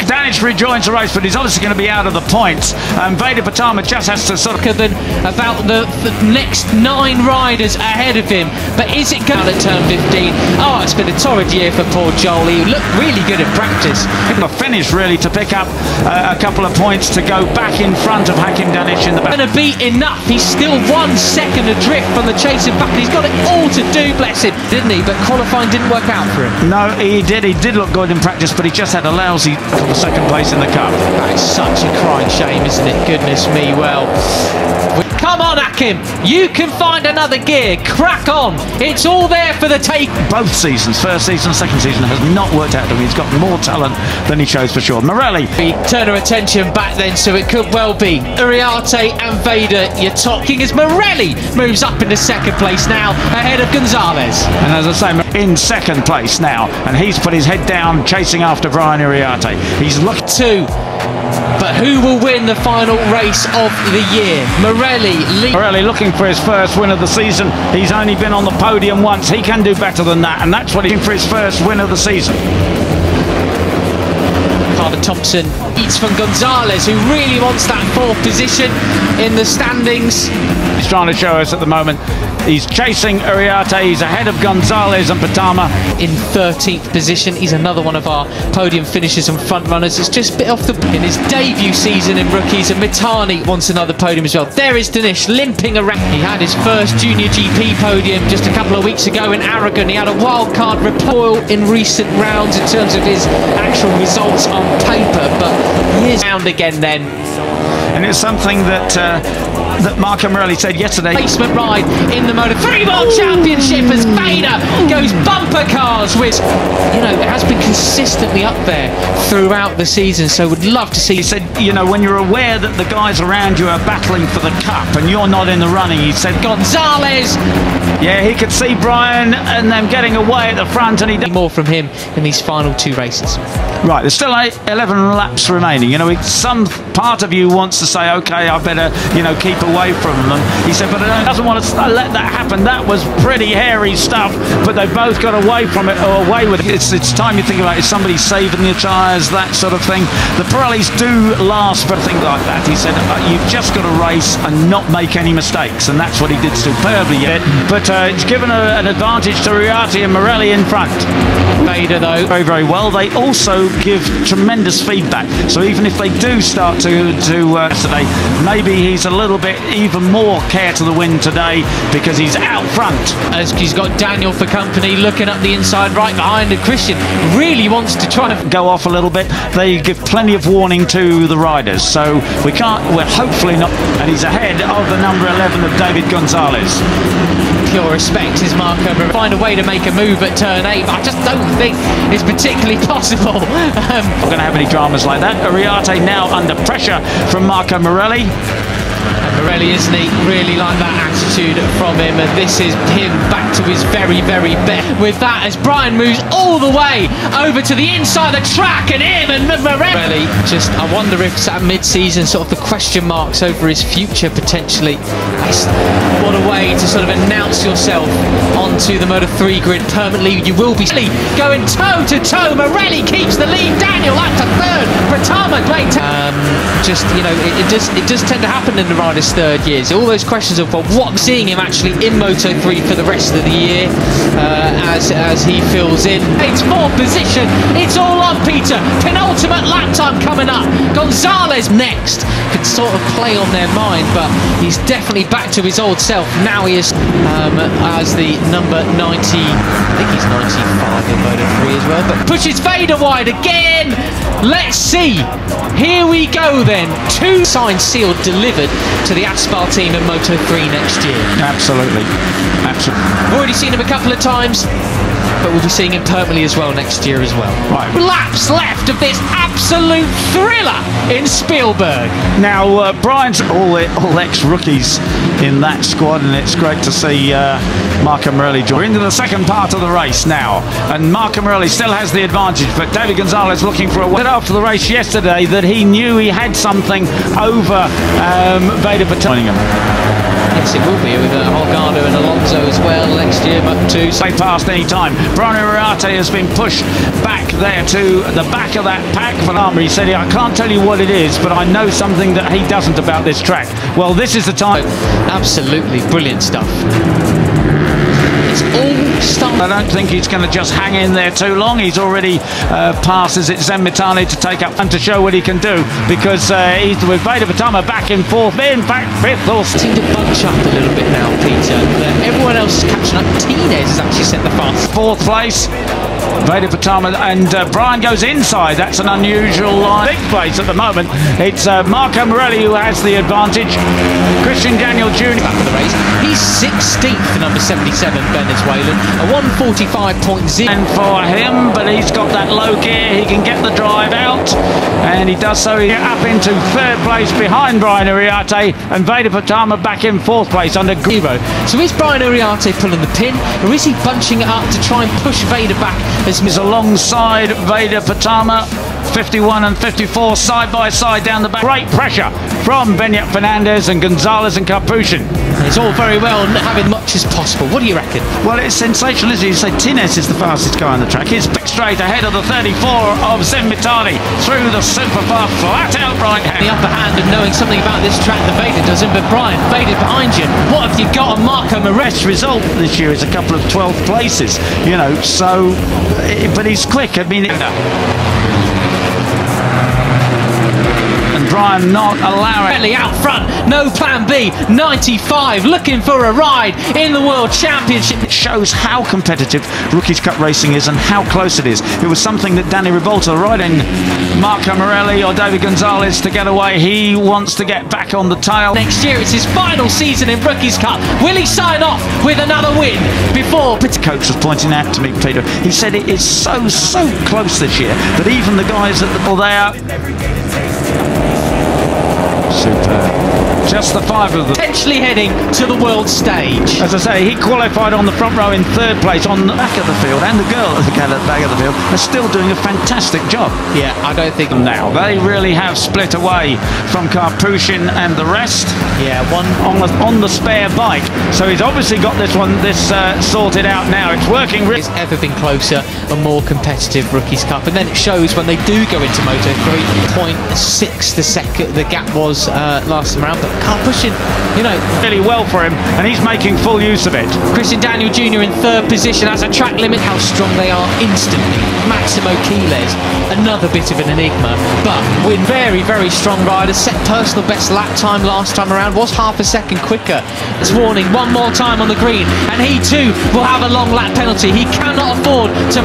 Danish rejoins the race, but he's obviously going to be out of the points. Veda Pratama just has to sort of... Than about the next 9 riders ahead of him. But is it going at turn 15? Oh, it's been a torrid year for poor Joel. He looked really good at practice. A finish really to pick up a couple of points to go back in front of Hakim Danish in the back. Going to be enough. He's still 1 second adrift from the chasing back. He's got it all to do, bless him, didn't he? But qualifying didn't work out for him. No, he did. He did look good in practice, but he just had a lousy second place in the cup. That is such a crying shame, isn't it? Goodness me, well. Come on, Hakim, you can find another gear. Crack on. It's all there for the take. Both seasons, first season, second season, has not worked out to him. He's got more talent than he shows for sure. Morelli. We turn our attention back then, so it could well be Uriarte and Veda. You're talking as Morelli moves up into second place now, ahead of Gonzalez. And as I say, in second place now, and he's put his head down, chasing after Brian Uriarte. He's looked to. But who will win the final race of the year? Morelli looking for his first win of the season. He's only been on the podium once. He can do better than that, and that's what he's for his first win of the season. Carter Thompson eats from Gonzalez, who really wants that 4th position in the standings. He's trying to show us at the moment. He's chasing Uriarte. He's ahead of Gonzalez and Pratama. In 13th position, he's another one of our podium finishers and front runners. It's just a bit off the... In his debut season in rookies, and Mitani wants another podium as well. There is Danish limping around. He had his first junior GP podium just a couple of weeks ago in Aragon. He had a wild card recoil in recent rounds in terms of his actual results on paper, but he is round again then. And it's something that that Marco Morelli said yesterday. Placement ride in the Moto3 World Championship as Veda goes bumper cars, which, you know, it has been consistently up there throughout the season, so would love to see. He said, you know, when you're aware that the guys around you are battling for the cup and you're not in the running, he said, Gonzalez! Yeah, he could see Brian and them getting away at the front, and he did more from him in these final 2 races. Right, there's still 11 laps remaining. You know, some part of you wants to say, okay, I better, you know, keep away from them. He said, but I doesn't want to let that happen. That was pretty hairy stuff, but they both got away from it, or away with it. It's time you think about, is somebody saving your tyres, that sort of thing. The Pirellis do last for things like that. He said, you've just got to race and not make any mistakes, and that's what he did superbly yet. But it's given an advantage to Uriarte and Morelli in front. Veda, though, very, very well. They also give tremendous feedback. So even if they do start to today, maybe he's a little bit even more care to the wind today because he's out front. As he's got Daniel for company, looking up the inside right behind, and Christian really wants to try to go off a little bit. They give plenty of warning to the riders, so we're hopefully not. And he's ahead of the number 11 of David Gonzalez. Pure respect is Marco. Find a way to make a move at turn 8, but I just don't think it's particularly possible. Not going to have any dramas like that. Uriarte now under pressure from Marco Morelli. And Morelli, isn't he? Really like that attitude from him, and this is him back to his very, very best. With that, as Brian moves all the way over to the inside of the track, and him and Morelli. Just, I wonder if it's at mid-season, sort of the question marks over his future potentially. What a way to sort of announce yourself onto the Moto3 grid permanently. You will be going toe-to-toe. Morelli keeps the lead. Daniel up to 3rd. Pratama, great. Just, you know, it does tend to happen in the riders' 3rd years. All those questions of, well, what, seeing him actually in Moto3 for the rest of the year as he fills in. It's 4th position. It's all on Peter. Penultimate lap time coming up. Gonzalez next. Could sort of play on their mind, but he's definitely back to his old self. Now he is as the number 90. I think he's 95 in Moto3 as well, but pushes Veda wide again. Let's see. Here we go then. 2 signed, sealed, delivered to the Aspar team in Moto3 next year. Absolutely. Absolutely. We've already seen him a couple of times, but we'll be seeing him permanently as well next year as well. Right. Laps left of this absolute thriller in Spielberg. Now, Brian's all ex-rookies in that squad, and it's great to see Marco Morelli join. We're into the second part of the race now, and Marco Morelli still has the advantage, but David Gonzalez looking for a win after the race yesterday that he knew he had something over Veda Pratama. Yes, it will be, with Holgado and Alonso as well next year, but too. They passed any time. Brian Uriarte has been pushed back there to the back of that pack. He said, I can't tell you what it is, but I know something that he doesn't about this track. Well, this is the time. Absolutely brilliant stuff. It's all stuff. I don't think he's going to just hang in there too long. He's already passed, is it Zenmitani, to take up and to show what he can do, because he's with Veda Pratama back in fourth, in fact fifth or seem to bunch up a little bit now, Peter. Everyone else is catching up. Tinez has actually set the fast. Fourth place, Veda Pratama, and Brian goes inside. That's an unusual line. Big place at the moment. It's Marco Morelli who has the advantage. Christian Daniel Jr. back of the race. He's 16th, number 77, Venezuelan. A 145.0. And for him, but he's got that low gear. He can get the drive out, and he does so. He's up into third place behind Brian Uriarte, and Veda Pratama back in fourth place under zero. So is Brian Uriarte pulling the pin, or is he bunching it up to try and push Veda back? As is alongside Veda Pratama, 51 and 54 side by side down the back. Great pressure from Benyat Fernandez and Gonzalez and Capuchin. It's all very well having much as possible. What do you reckon? Well, it's sensational, isn't it? You say Tinez is the fastest guy on the track. He's back straight ahead of the 34 of Zenmitani through the super fast flat out right hand. The upper hand of knowing something about this track that Veda doesn't, but Brian, Veda behind you. What have you got on Marco Moretti? Result this year is a couple of 12th places, you know, so, but he's quick. I mean, and Brian not allowing. Out front, no plan B, 95, looking for a ride in the World Championship. It shows how competitive Rookies Cup racing is and how close it is. It was something that Danny Rivolta, riding Marco Morelli or David Gonzalez to get away. He wants to get back on the tail. Next year, it's his final season in Rookies Cup. Will he sign off with another win before? Coach was pointing out to me, Peter, he said it is so close this year that even the guys at the ball there. Superb. Just the five of them. Potentially heading to the world stage. As I say, he qualified on the front row in third place on the back of the field, and the girl at the back of the field are still doing a fantastic job. Yeah, I don't think now they really have split away from Capuchin and the rest. Yeah, one on the spare bike. So he's obviously got this sorted out now. It's working. It's ever been closer and more competitive Rookies Cup, and then it shows when they do go into Moto 3.6 the second the gap was last time around, but Capuchin, you know, really well for him, and he's making full use of it. Christian Daniel Jr. in third position has a track limit. How strong they are instantly. Maximo Quiles, another bit of an enigma, but with very strong riders. Set personal best lap time last time around, was half a second quicker. It's warning, one more time on the green, and he too will have a long lap penalty. He cannot afford to